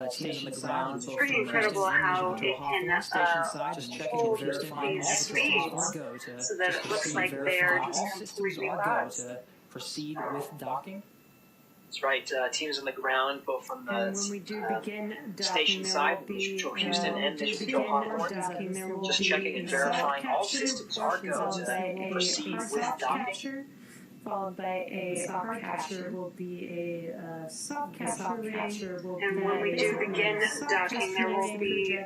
station ground. It's pretty incredible how it can hold these speeds so that it looks like they're just completely fast. Proceed with docking. That's right. Teams on the ground, both from the station side, Mission Control Houston and Mission Control Hawthorne, just checking and verifying all systems are go to proceed with docking. Followed by a hard capture will be a soft capture. And when we do begin docking, there will be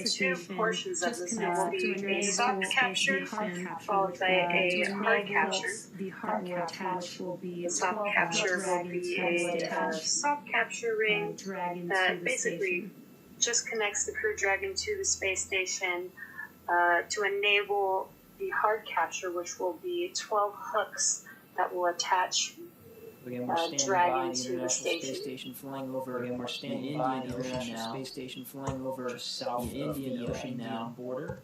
two portions of this. There will be a soft capture followed by a hard capture. The hard capture will be the soft capture will be a soft capture ring that basically just connects the Crew Dragon to the space station to enable the hard capture, which will be 12 hooks that will attach Dragon to the station. Flying over. Again, we're standing by the International Space Station, flying over just south of the Indian border.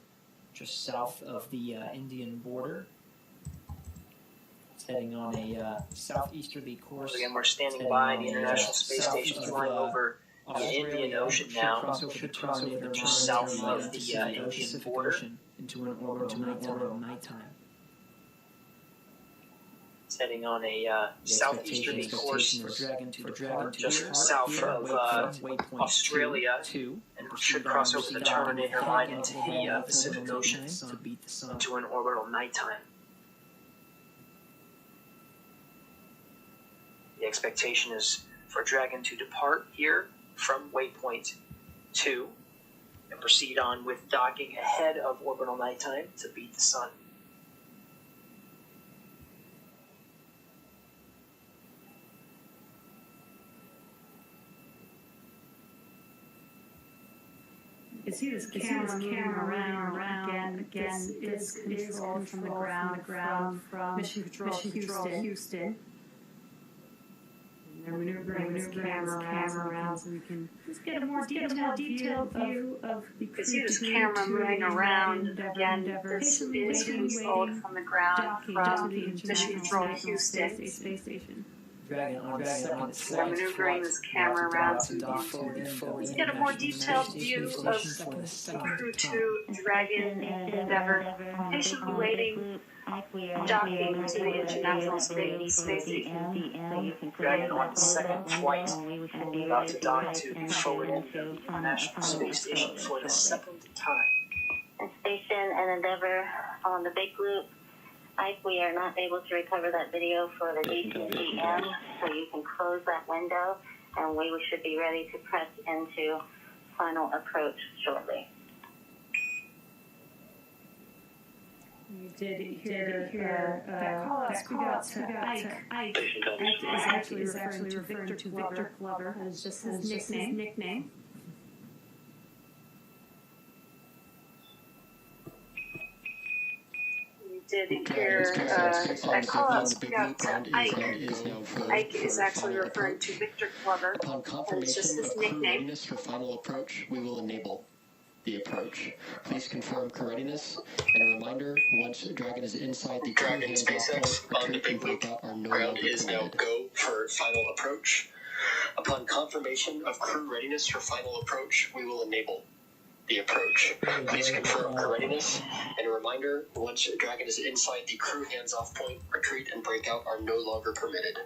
Just south of the Indian border. It's heading on a southeasterly course. Again, we're standing by the International Space Station, flying over the Indian Ocean now. Should cross over just south of the Indian border into an orbital nighttime. Heading on a southeasterly course just south of Australia and should cross over the Terminator line into the Pacific Ocean into an orbital nighttime. The expectation is for Dragon to depart here from waypoint 2 and proceed on with docking ahead of orbital nighttime to beat the sun. You see this camera around again is controlled from the ground from Mission Control Houston. And they're maneuvering this camera around so we can just get a more detailed view of the You see this camera moving around again. This is controlled from the ground from Mission Control Houston. Space Station. Dragon on second We're maneuvering this camera around so let's get a more detailed view of Crew 2 Dragon Endeavour patiently waiting docking to the International Space Station. Dragon on second flight, about to dock to the forward end of the International Space Station for the second time. Station and Endeavour on the big loop. We are not able to recover that video for the DTCM, so you can close that window, and we should be ready to press into final approach shortly. You did hear that call out to Ike. Ike is actually referring to Victor Glover. That is just his nickname. Did hear that call out to Ike. Ike is actually referring to Victor Glover. Upon confirmation of crew readiness for final approach, we will enable the approach. Please confirm crew readiness. And a reminder, once Dragon is inside the crew Dragon SpaceX on the big loop. Ground is now go for final approach. Upon confirmation of crew readiness for final approach, we will enable the approach. Please confirm crew readiness. And a reminder, once Dragon is inside the crew hands-off point, retreat and breakout are no longer permitted.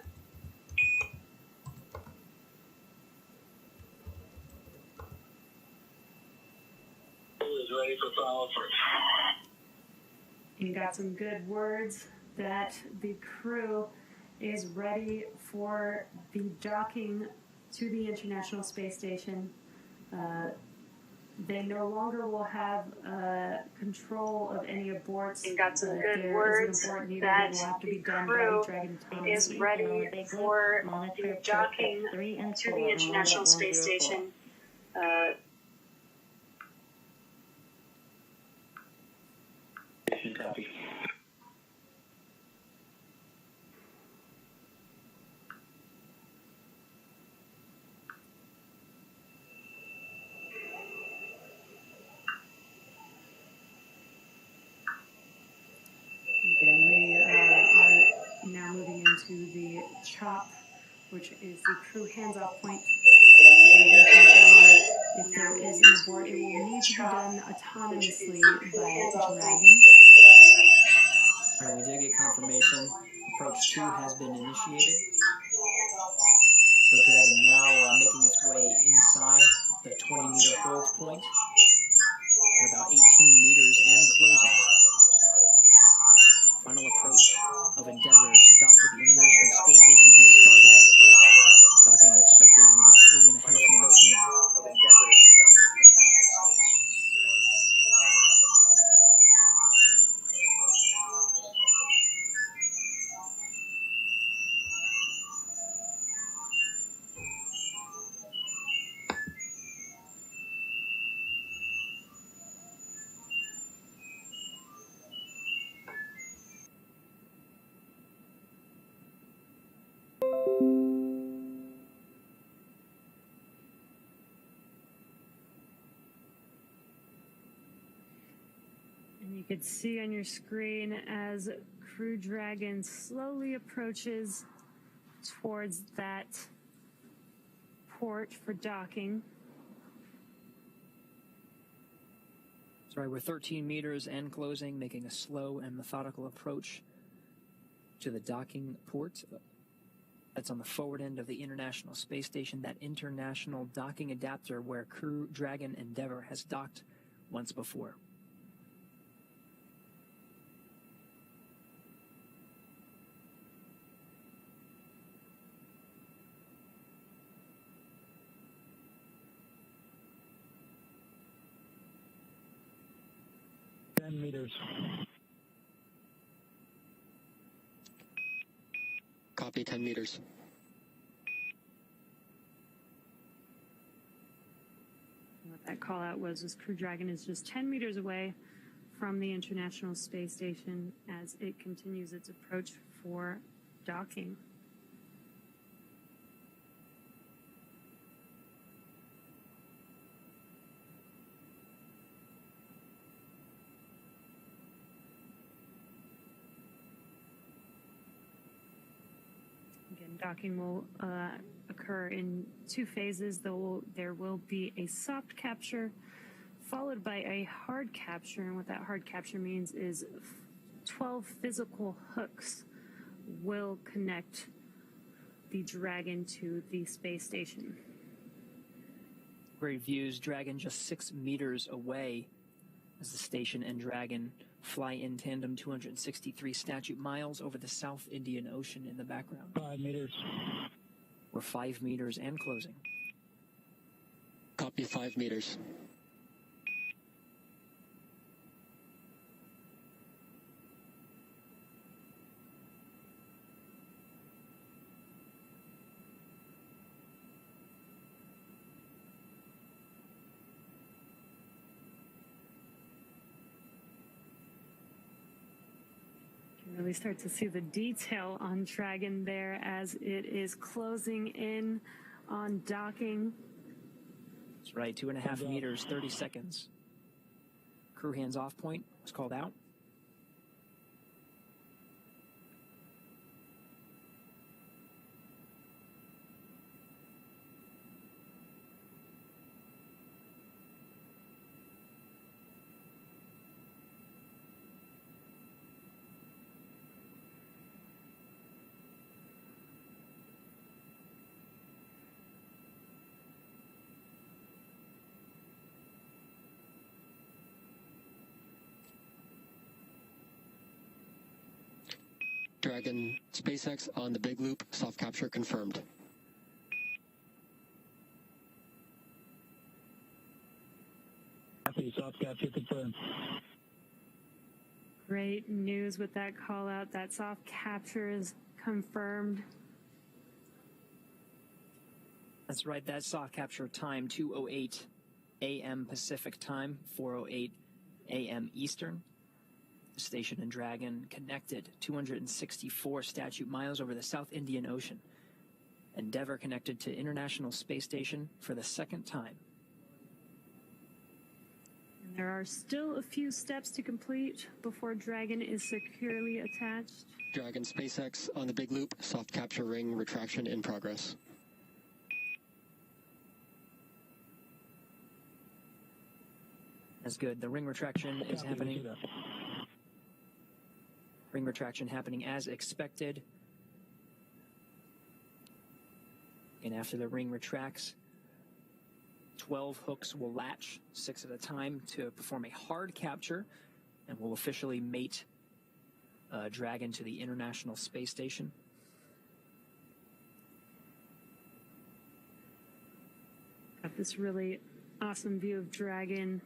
Is ready for final approach. You got some good words that the crew is ready for the docking to the International Space Station. They no longer will have control of any aborts. You got some good words that the crew is ready for the docking to the International Space Station. Copy. Again, we are now moving into the CHOP, which is the crew hands-off point. If there is an abort, it will need to be done autonomously by Dragon. All right, we did get confirmation. Approach 2 has been initiated. So Dragon now making its way inside the 20-meter hold point. At about 18 meters and closing. Final approach of Endeavour to dock with the International Space Station has started. Docking expected in about 3.5 minutes from now. You can see on your screen as Crew Dragon slowly approaches towards that port for docking. Sorry, we're 13 meters and closing, making a slow and methodical approach to the docking port. That's on the forward end of the International Space Station, that international docking adapter where Crew Dragon Endeavour has docked once before. Meters. Copy, 10 meters. What that call out was Crew Dragon is just 10 meters away from the International Space Station as it continues its approach for docking. Docking will occur in 2 phases. There will be a soft capture followed by a hard capture. And what that hard capture means is 12 physical hooks will connect the Dragon to the space station. Great views. Dragon just 6 meters away as the station and Dragon fly in tandem 263 statute miles over the South Indian Ocean in the background. 5 meters. We're 5 meters and closing. Copy, 5 meters. Really start to see the detail on Dragon there as it is closing in on docking. That's right, 2.5 meters, 30 seconds. Crew hands off point was called out. Dragon SpaceX on the big loop, soft capture confirmed. Copy, soft capture confirmed. Great news with that call out. That soft capture is confirmed. That's right, that soft capture time, 2:08 a.m. Pacific time, 4:08 a.m. Eastern. The station and Dragon connected 264 statute miles over the South Indian Ocean. Endeavour connected to International Space Station for the second time. And there are still a few steps to complete before Dragon is securely attached. Dragon SpaceX on the big loop, soft capture ring retraction in progress. That's good. The ring retraction is happening. Ring retraction happening as expected. And after the ring retracts, 12 hooks will latch, 6 at a time, to perform a hard capture, and will officially mate Dragon to the International Space Station. Got this really awesome view of Dragon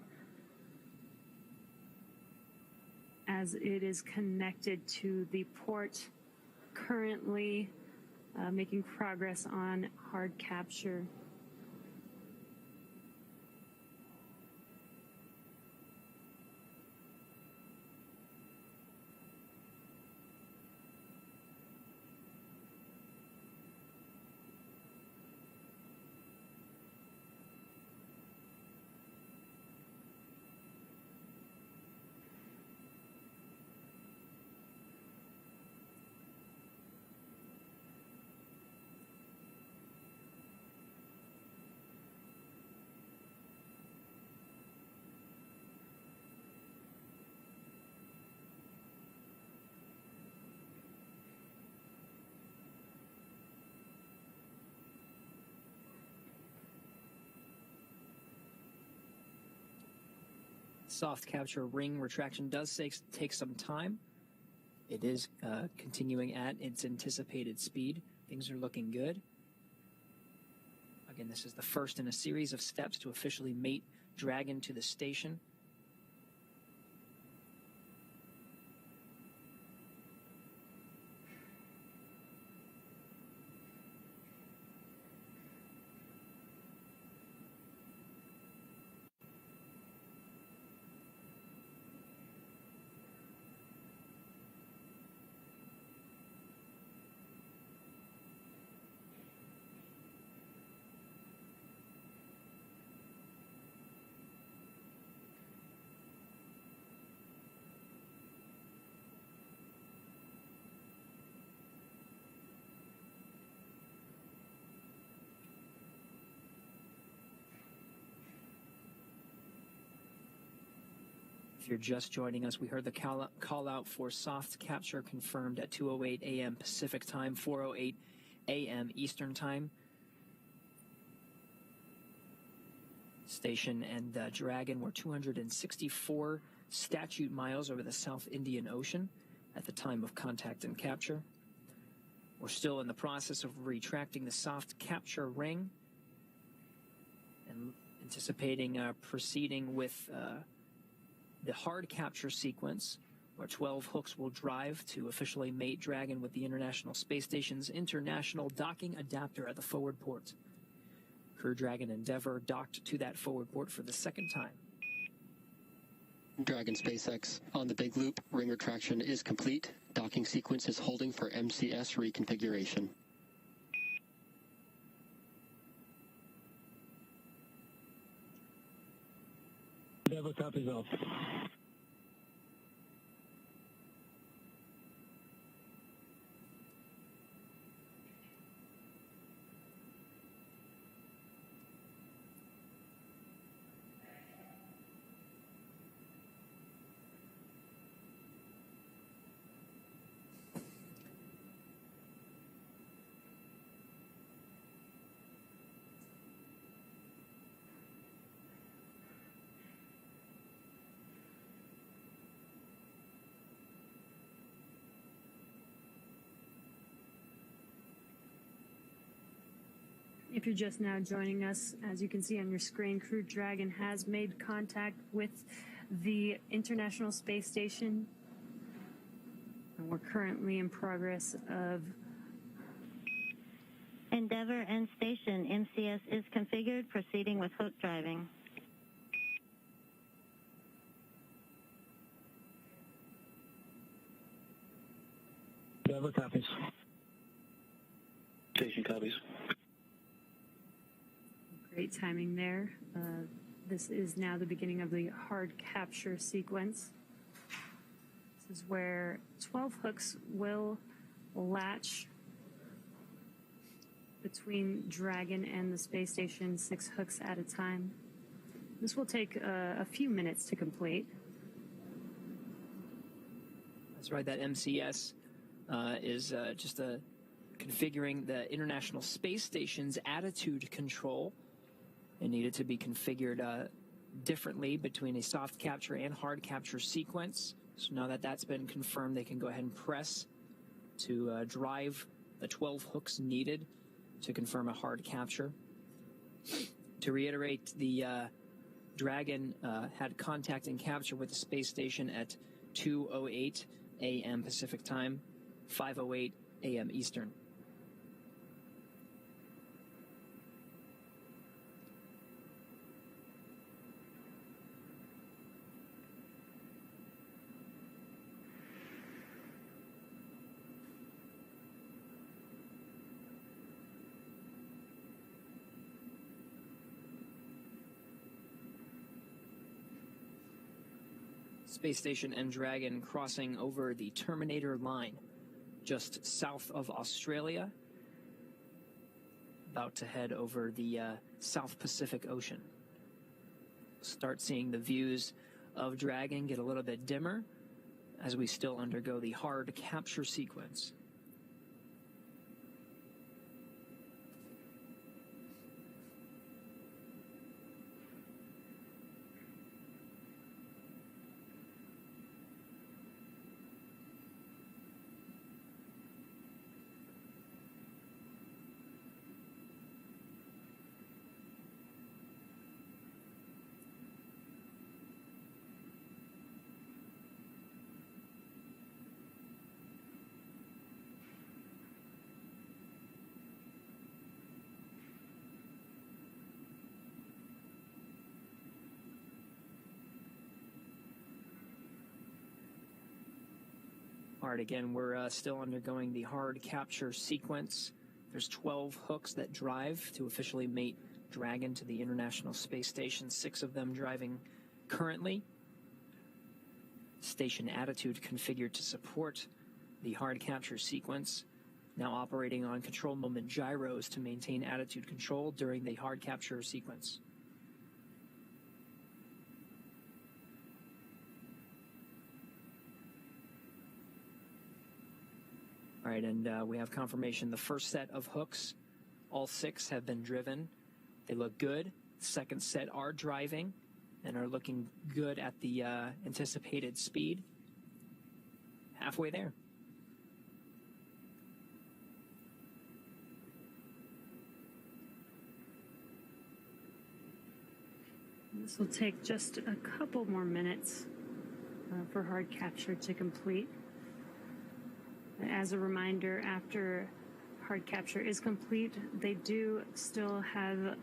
as it is connected to the port, currently making progress on hard capture. Soft capture ring retraction does take some time. It is continuing at its anticipated speed. Things are looking good. Again, this is the first in a series of steps to officially mate Dragon to the station. If you're just joining us, we heard the call out for soft capture confirmed at 2:08 a.m. Pacific time, 4:08 a.m. Eastern time. Station and Dragon were 264 statute miles over the South Indian Ocean at the time of contact and capture. We're still in the process of retracting the soft capture ring and anticipating proceeding with the hard capture sequence, where 12 hooks will drive to officially mate Dragon with the International Space Station's International Docking Adapter at the forward port. Crew Dragon Endeavour docked to that forward port for the second time. Dragon SpaceX on the big loop. Ring retraction is complete. Docking sequence is holding for MCS reconfiguration. Endeavour copies off. If you're just now joining us, as you can see on your screen, Crew Dragon has made contact with the International Space Station. And we're currently in progress of... Endeavour and station, MCS is configured, proceeding with hook driving. Endeavour copies. Station copies. Great timing there. This is now the beginning of the hard capture sequence. This is where 12 hooks will latch between Dragon and the space station, 6 hooks at a time. This will take a few minutes to complete. That's right, that MCS is just configuring the International Space Station's attitude control. It needed to be configured differently between a soft capture and hard capture sequence. So now that that's been confirmed, they can go ahead and press to drive the 12 hooks needed to confirm a hard capture. To reiterate, the Dragon had contact and capture with the space station at 2:08 a.m. Pacific time, 5:08 a.m. Eastern. Space Station and Dragon crossing over the Terminator line, just south of Australia, about to head over the South Pacific Ocean. Start seeing the views of Dragon get a little bit dimmer as we still undergo the hard capture sequence. All right, again, we're still undergoing the hard capture sequence. There's 12 hooks that drive to officially mate Dragon to the International Space Station, 6 of them driving currently. Station attitude configured to support the hard capture sequence. Now operating on control moment gyros to maintain attitude control during the hard capture sequence. All right, and we have confirmation. The first set of hooks, all 6 have been driven. They look good. The second set are driving and are looking good at the anticipated speed. Halfway there. This will take just a couple more minutes for hard capture to complete. As a reminder, after hard capture is complete, they do still have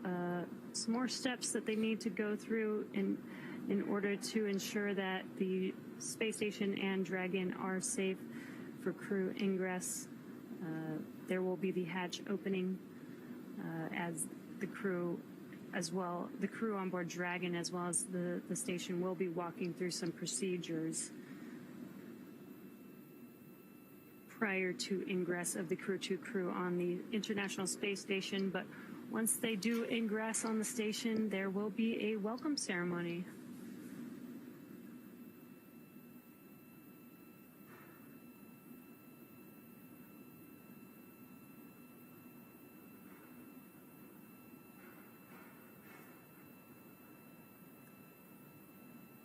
some more steps that they need to go through in order to ensure that the space station and Dragon are safe for crew ingress. There will be the hatch opening as the crew on board Dragon as well as the station will be walking through some procedures prior to ingress of the crew on the International Space Station. But once they do ingress on the station, there will be a welcome ceremony.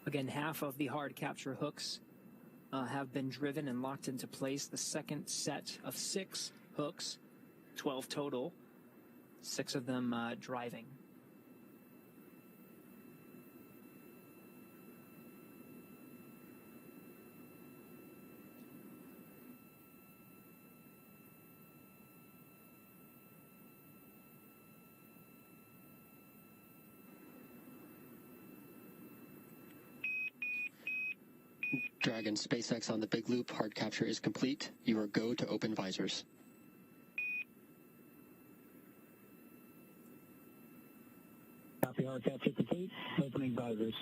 Again, half of the hard capture hooks have been driven and locked into place. The second set of 6 hooks, 12 total, 6 of them driving. Dragon SpaceX on the big loop. Hard capture is complete. You are go to open visors. Copy, hard capture complete. Opening visors.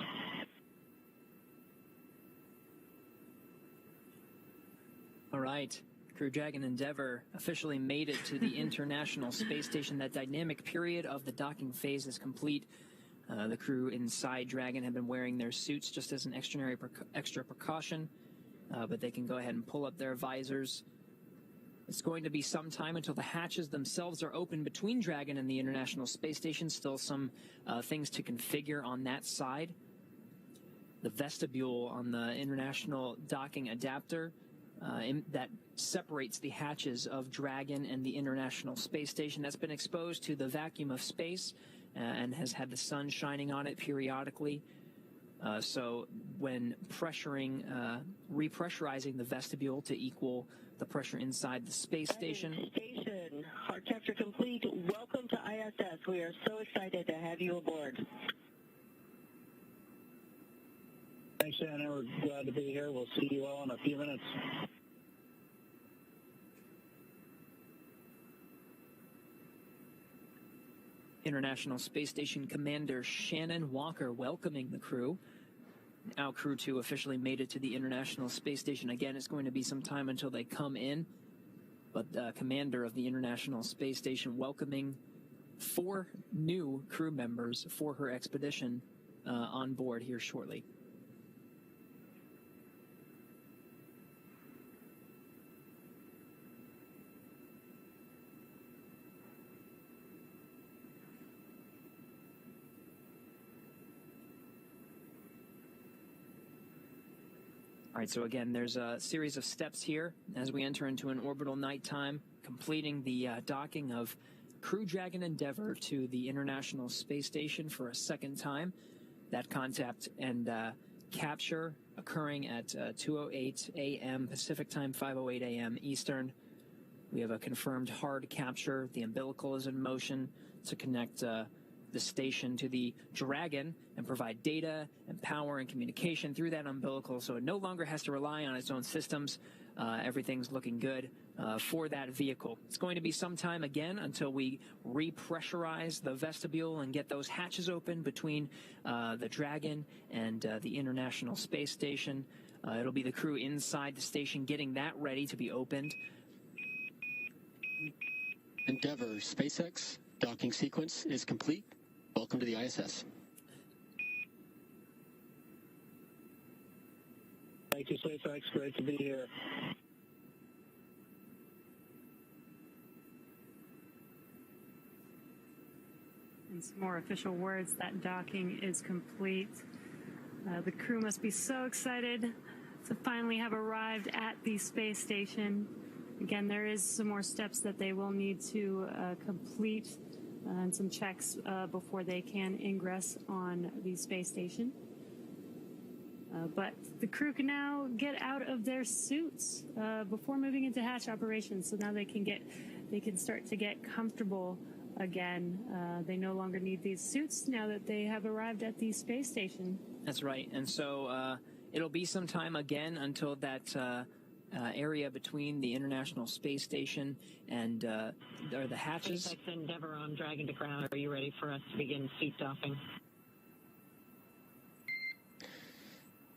All right. Crew Dragon Endeavour officially made it to the International Space Station. That dynamic period of the docking phase is complete. The crew inside Dragon have been wearing their suits just as an extra precaution, but they can go ahead and pull up their visors. It's going to be some time until the hatches themselves are open between Dragon and the International Space Station. Still some things to configure on that side. The vestibule on the International Docking Adapter that separates the hatches of Dragon and the International Space Station. That's been exposed to the vacuum of space and has had the sun shining on it periodically. So when repressurizing the vestibule to equal the pressure inside the space station. Station, hard capture complete. Welcome to ISS. We are so excited to have you aboard. Thanks, Shannon. We're glad to be here. We'll see you all in a few minutes. International Space Station Commander Shannon Walker welcoming the crew. Now Crew 2 officially made it to the International Space Station. Again, it's going to be some time until they come in, but the commander of the International Space Station welcoming 4 new crew members for her expedition on board here shortly. All right, so again, there's a series of steps here as we enter into an orbital nighttime, completing the docking of Crew Dragon Endeavour to the International Space Station for a second time. That contact and capture occurring at 2:08 a.m. Pacific time, 5:08 a.m. Eastern. We have a confirmed hard capture. The umbilical is in motion to connect the station to the Dragon and provide data and power and communication through that umbilical, so it no longer has to rely on its own systems. Everything's looking good for that vehicle. It's going to be some time again until we repressurize the vestibule and get those hatches open between the Dragon and the International Space Station. It'll be the crew inside the station getting that ready to be opened. Endeavour SpaceX docking sequence is complete. Welcome to the ISS. Thank you, SpaceX. Great to be here. And some more official words, that docking is complete. The crew must be so excited to finally have arrived at the space station. Again, there is some more steps that they will need to complete and some checks before they can ingress on the space station. But the crew can now get out of their suits before moving into hatch operations. So now they can start to get comfortable again. They no longer need these suits now that they have arrived at the space station. That's right. And so it'll be some time again until that area between the International Space Station and the hatches. SpaceX Endeavour on Dragon to ground. Are you ready for us to begin seat doffing?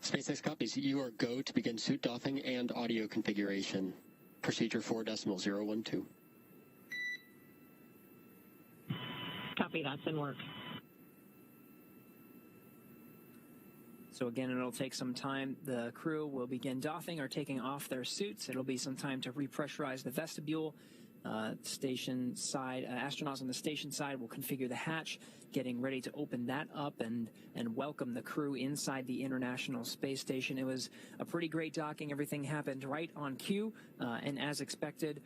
SpaceX copies. You are go to begin suit doffing and audio configuration. Procedure 4.012. Copy, that's in work. So again, it'll take some time. The crew will begin doffing or taking off their suits. It'll be some time to repressurize the vestibule. Station side, astronauts on the station side will configure the hatch, getting ready to open that up and welcome the crew inside the International Space Station. It was a pretty great docking. Everything happened right on cue and as expected.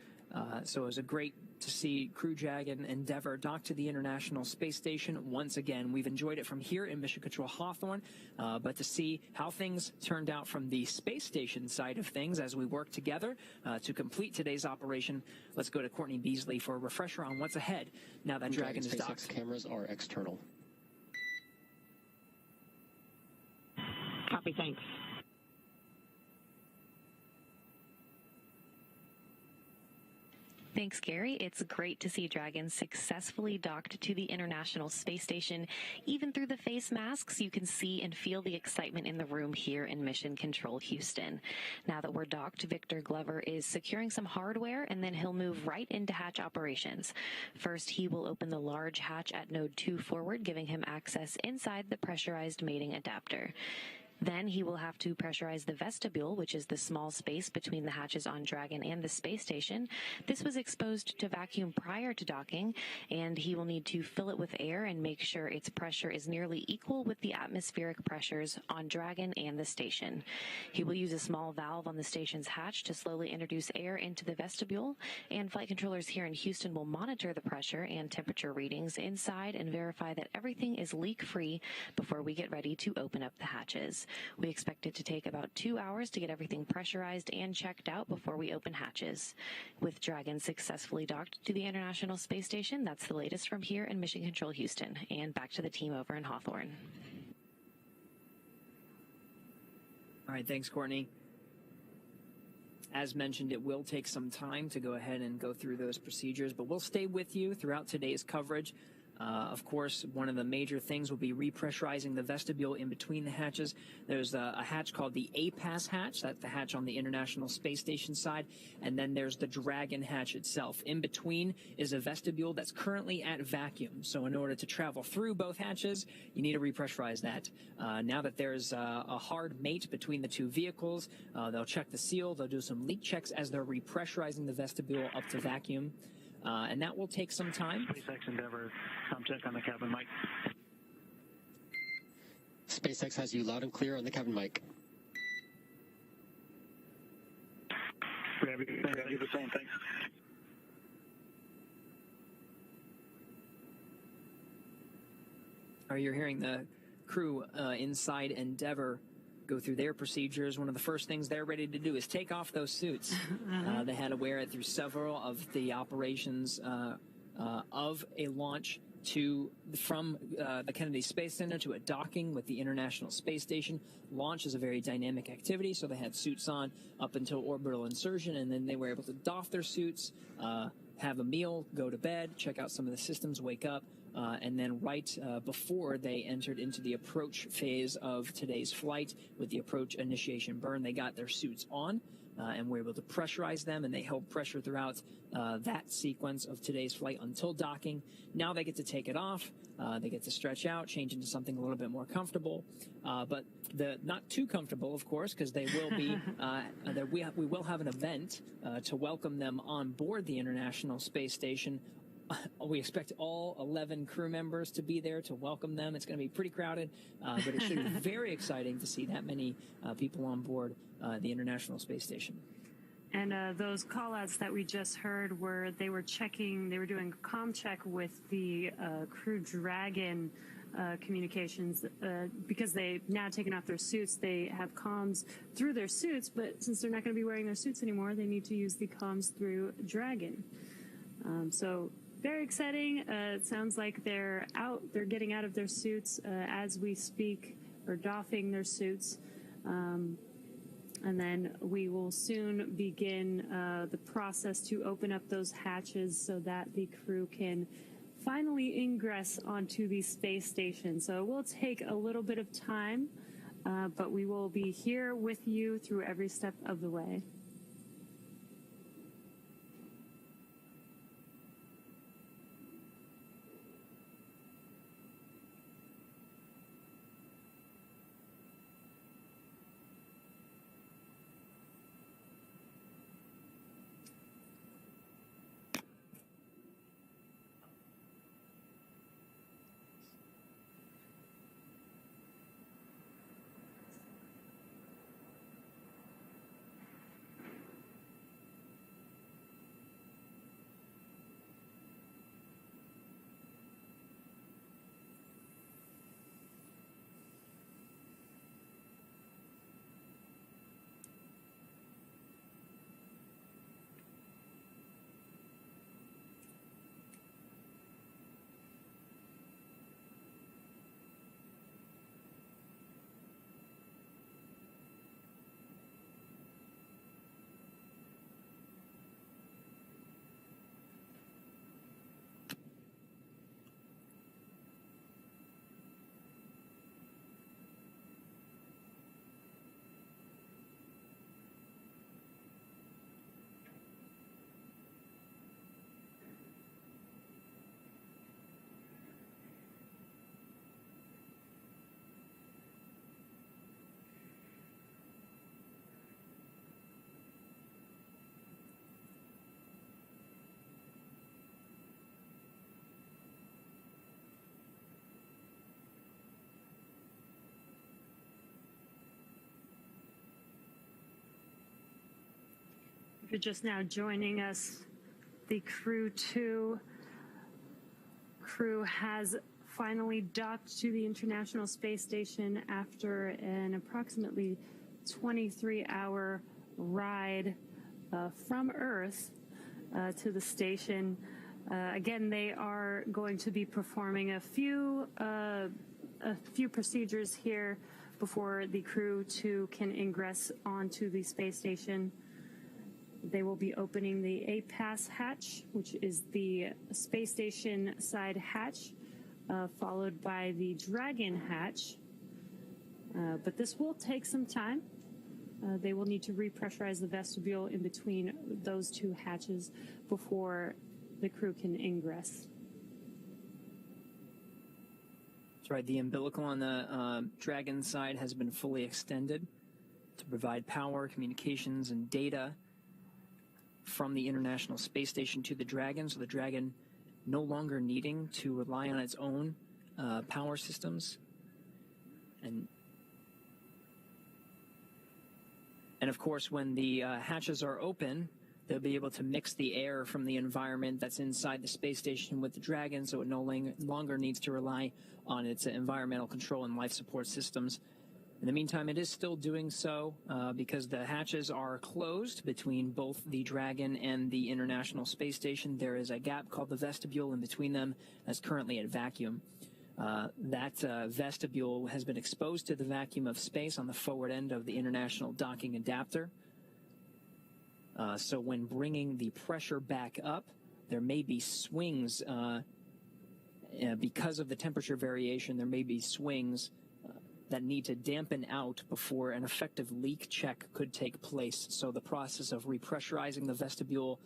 So it was great to see Crew Dragon Endeavour dock to the International Space Station once again. We've enjoyed it from here in Mission Control Hawthorne, but to see how things turned out from the space station side of things as we work together to complete today's operation, let's go to Courtney Beasley for a refresher on what's ahead now that Dragon is docked. SpaceX cameras are external. Copy, thanks. Thanks, Gary. It's great to see Dragon successfully docked to the International Space Station. Even through the face masks, you can see and feel the excitement in the room here in Mission Control Houston. Now that we're docked, Victor Glover is securing some hardware, and then he'll move right into hatch operations. First, he will open the large hatch at Node 2 forward, giving him access inside the pressurized mating adapter. Then he will have to pressurize the vestibule, which is the small space between the hatches on Dragon and the space station. This was exposed to vacuum prior to docking, and he will need to fill it with air and make sure its pressure is nearly equal with the atmospheric pressures on Dragon and the station. He will use a small valve on the station's hatch to slowly introduce air into the vestibule, and flight controllers here in Houston will monitor the pressure and temperature readings inside and verify that everything is leak-free before we get ready to open up the hatches. We expect it to take about 2 hours to get everything pressurized and checked out before we open hatches. With Dragon successfully docked to the International Space Station, that's the latest from here in Mission Control Houston. And back to the team over in Hawthorne. All right, thanks, Courtney. As mentioned, it will take some time to go ahead and go through those procedures, but we'll stay with you throughout today's coverage. Of course, one of the major things will be repressurizing the vestibule in between the hatches. There's a hatch called the APAS hatch. That's the hatch on the International Space Station side. And then there's the Dragon hatch itself. In between is a vestibule that's currently at vacuum. So in order to travel through both hatches, you need to repressurize that. Now that there's a hard mate between the two vehicles, they'll check the seal. They'll do some leak checks as they're repressurizing the vestibule up to vacuum. And that will take some time. SpaceX Endeavor, sound check on the cabin mic. SpaceX has you loud and clear on the cabin mic. We have you the same, thanks. You're hearing the crew inside Endeavor go through their procedures. One of the first things they're ready to do is take off those suits. They had to wear it through several of the operations of a launch from the Kennedy Space Center to a docking with the International Space Station. Launch is a very dynamic activity, so they had suits on up until orbital insertion, and then they were able to doff their suits, have a meal, go to bed, check out some of the systems, wake up, and then right before they entered into the approach phase of today's flight with the approach initiation burn, they got their suits on and were able to pressurize them, and they held pressure throughout that sequence of today's flight until docking. Now they get to take it off. They get to stretch out, change into something a little bit more comfortable, but not too comfortable, of course, because they will be. We will have an event to welcome them on board the International Space Station. We expect all 11 crew members to be there to welcome them. It's going to be pretty crowded, but it should be very exciting to see that many people on board the International Space Station. And those call-outs that we just heard they were doing a comm check with the Crew Dragon communications because they've now taken off their suits. They have comms through their suits, but since they're not going to be wearing their suits anymore, they need to use the comms through Dragon. So very exciting. It sounds like they're getting out of their suits as we speak, or doffing their suits. And then we will soon begin the process to open up those hatches so that the crew can finally ingress onto the space station. So it will take a little bit of time, but we will be here with you through every step of the way. you're just now joining us, the Crew 2 crew has finally docked to the International Space Station after an approximately 23-hour ride from Earth to the station. Again, they are going to be performing a few procedures here before the Crew 2 can ingress onto the space station. They will be opening the A-Pass hatch, which is the space station side hatch, followed by the Dragon hatch. But this will take some time. They will need to repressurize the vestibule in between those two hatches before the crew can ingress. That's right. The umbilical on the Dragon side has been fully extended to provide power, communications, and data from the International Space Station to the Dragon, so the Dragon no longer needing to rely on its own power systems. And of course, when the hatches are open, they'll be able to mix the air from the environment that's inside the space station with the Dragon, so it no longer needs to rely on its environmental control and life support systems. In the meantime, it is still doing so because the hatches are closed between both the Dragon and the International Space Station. There is a gap called the vestibule in between them that's currently at vacuum. That vestibule has been exposed to the vacuum of space on the forward end of the International Docking Adapter. So when bringing the pressure back up, there may be swings. Because of the temperature variation, there may be swings that need to dampen out before an effective leak check could take place. So the process of repressurizing the vestibule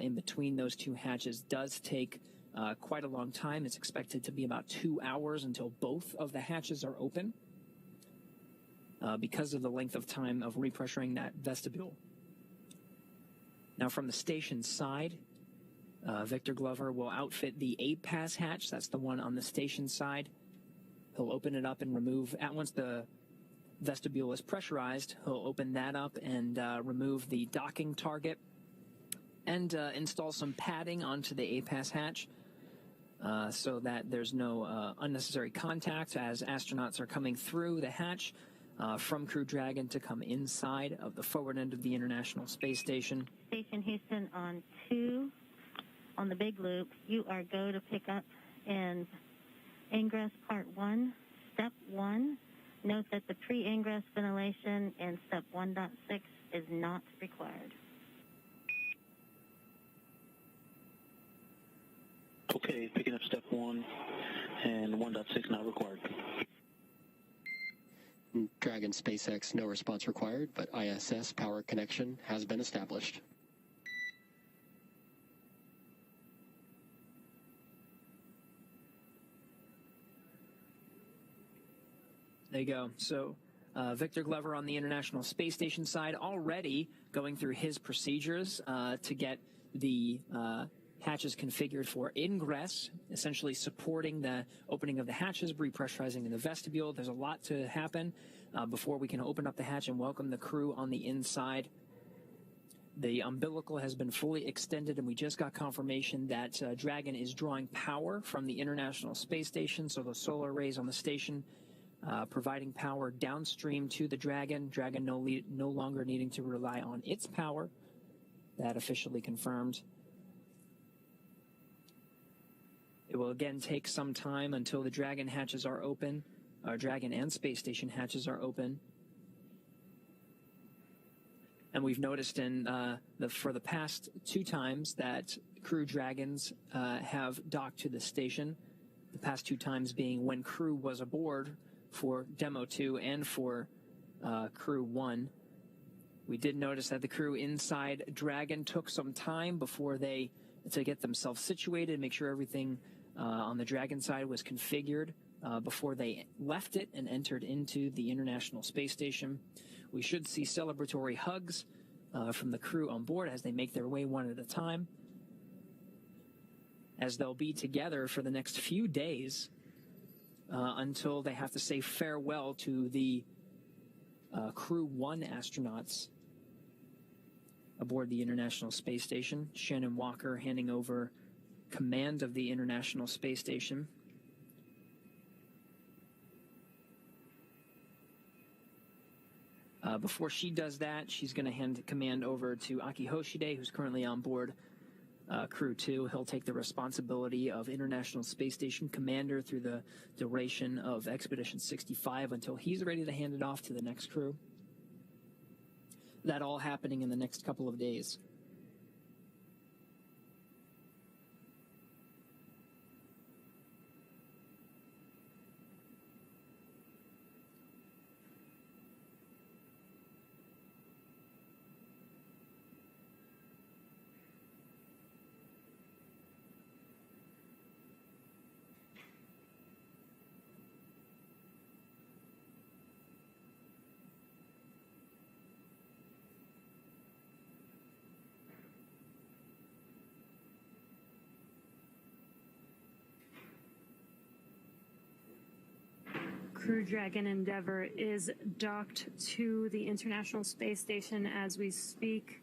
in between those two hatches does take quite a long time. It's expected to be about 2 hours until both of the hatches are open because of the length of time of repressuring that vestibule. Now from the station side, Victor Glover will outfit the A-Pass hatch. That's the one on the station side. He'll open it up and remove, once the vestibule is pressurized, he'll open that up and remove the docking target and install some padding onto the A-Pass hatch so that there's no unnecessary contact as astronauts are coming through the hatch from Crew Dragon to come inside of the forward end of the International Space Station. Station Houston on 2 on the big loop. You are go to pick up and ingress part 1, step 1. Note that the pre-ingress ventilation in step 1.6 is not required. Okay, picking up step 1 and 1.6 not required. Dragon SpaceX, no response required, but ISS power connection has been established. There you go. So Victor Glover on the International Space Station side already going through his procedures to get the hatches configured for ingress, essentially supporting the opening of the hatches, repressurizing in the vestibule. There's a lot to happen before we can open up the hatch and welcome the crew on the inside. The umbilical has been fully extended, and we just got confirmation that Dragon is drawing power from the International Space Station, so the solar arrays on the station providing power downstream to the Dragon. Dragon no longer needing to rely on its power. That officially confirmed. It will again take some time until the Dragon hatches are open. Dragon and Space Station hatches are open. And we've noticed for the past 2 times that Crew Dragons have docked to the station. The past 2 times being when Crew was aboard for Demo 2 and for Crew 1. We did notice that the crew inside Dragon took some time to get themselves situated, make sure everything on the Dragon side was configured before they left it and entered into the International Space Station. We should see celebratory hugs from the crew on board as they make their way one at a time, as they'll be together for the next few days until they have to say farewell to the Crew 1 astronauts aboard the International Space Station. Shannon Walker handing over command of the International Space Station. Before she does that, she's going to hand command over to Aki Hoshide, who's currently on board Crew 2. He'll take the responsibility of International Space Station commander through the duration of Expedition 65 until he's ready to hand it off to the next crew. That all happening in the next couple of days. Crew Dragon Endeavour is docked to the International Space Station as we speak.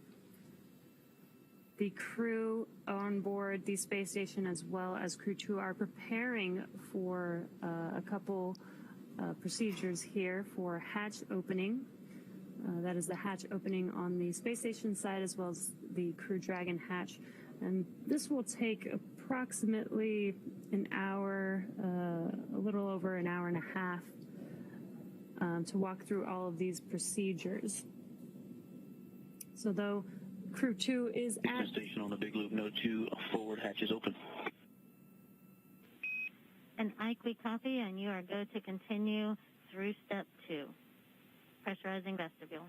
The crew on board the space station as well as Crew 2 are preparing for a couple procedures here for hatch opening. That is the hatch opening on the space station side as well as the Crew Dragon hatch. And this will take approximately an hour, a little over an hour and a half to walk through all of these procedures. So though Crew 2 is at... Station on the big loop, node 2, forward hatch is open. And Ike, we copy, and you are go to continue through step 2. Pressurizing vestibule.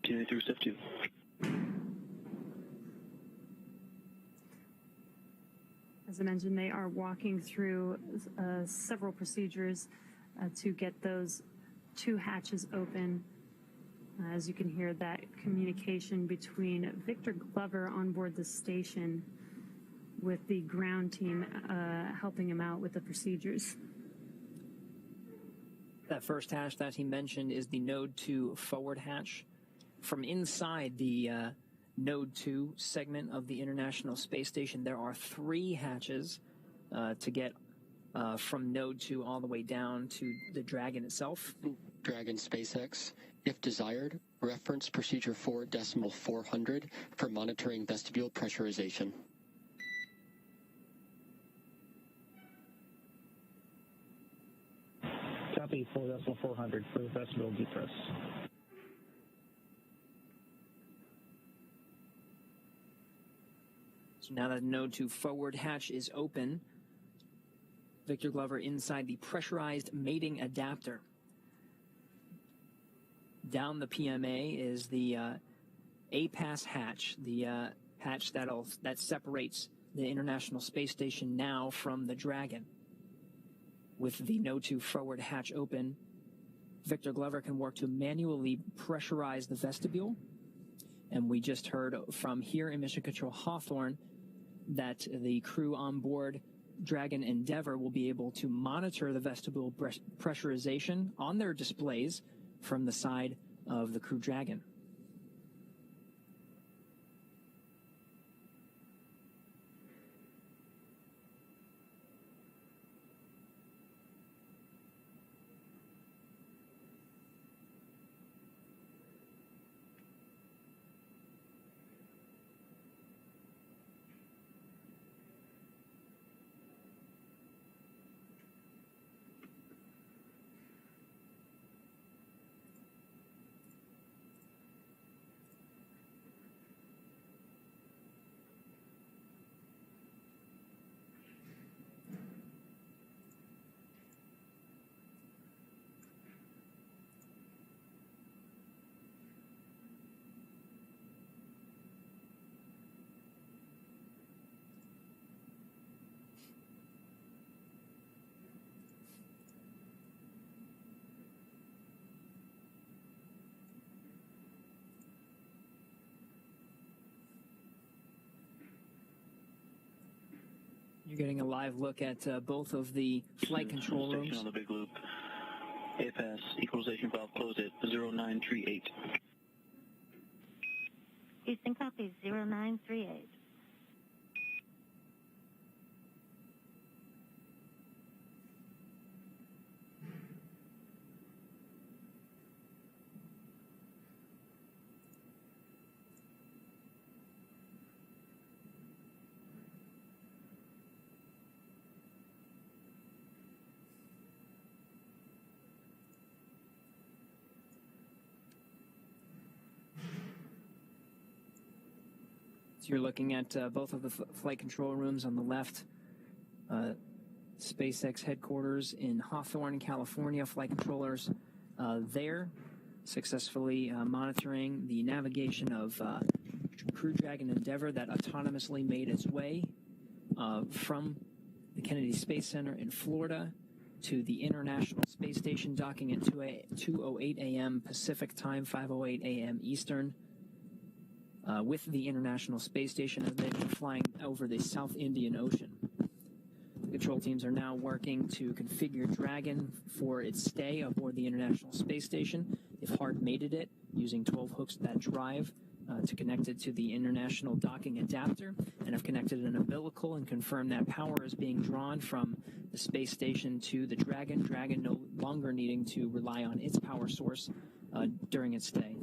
Continue through step 2. As I mentioned, they are walking through several procedures to get those 2 hatches open. As you can hear, that communication between Victor Glover on board the station with the ground team helping him out with the procedures. That first hatch that he mentioned is the Node 2 forward hatch. From inside the Node 2 segment of the International Space Station, there are 3 hatches to get from Node 2 all the way down to the Dragon itself. Dragon SpaceX, if desired, reference procedure 4.400 for monitoring vestibule pressurization. Copy 4.400 for the vestibule depress. So now that Node 2 forward hatch is open, Victor Glover inside the pressurized mating adapter. Down the PMA is the APAS hatch, the hatch that separates the International Space Station now from the Dragon. With the Node 2 forward hatch open, Victor Glover can work to manually pressurize the vestibule. And we just heard from here in Mission Control Hawthorne that the crew on board Dragon Endeavour will be able to monitor the vestibule pressurization on their displays from the side of the Crew Dragon. You're getting a live look at both of the flight control rooms. On the big loop. APAS equalization valve closed at 0938. Houston copy 0938. So you're looking at both of the flight control rooms on the left. SpaceX headquarters in Hawthorne, California. Flight controllers there successfully monitoring the navigation of Crew Dragon Endeavour that autonomously made its way from the Kennedy Space Center in Florida to the International Space Station, docking at 2:08 a.m. Pacific Time, 5:08 a.m. Eastern. With the International Space Station as they've been flying over the South Indian Ocean. The control teams are now working to configure Dragon for its stay aboard the International Space Station. They've hard mated it using 12 hooks that drive to connect it to the International Docking Adapter, and have connected an umbilical and confirmed that power is being drawn from the space station to the Dragon, no longer needing to rely on its power source during its stay.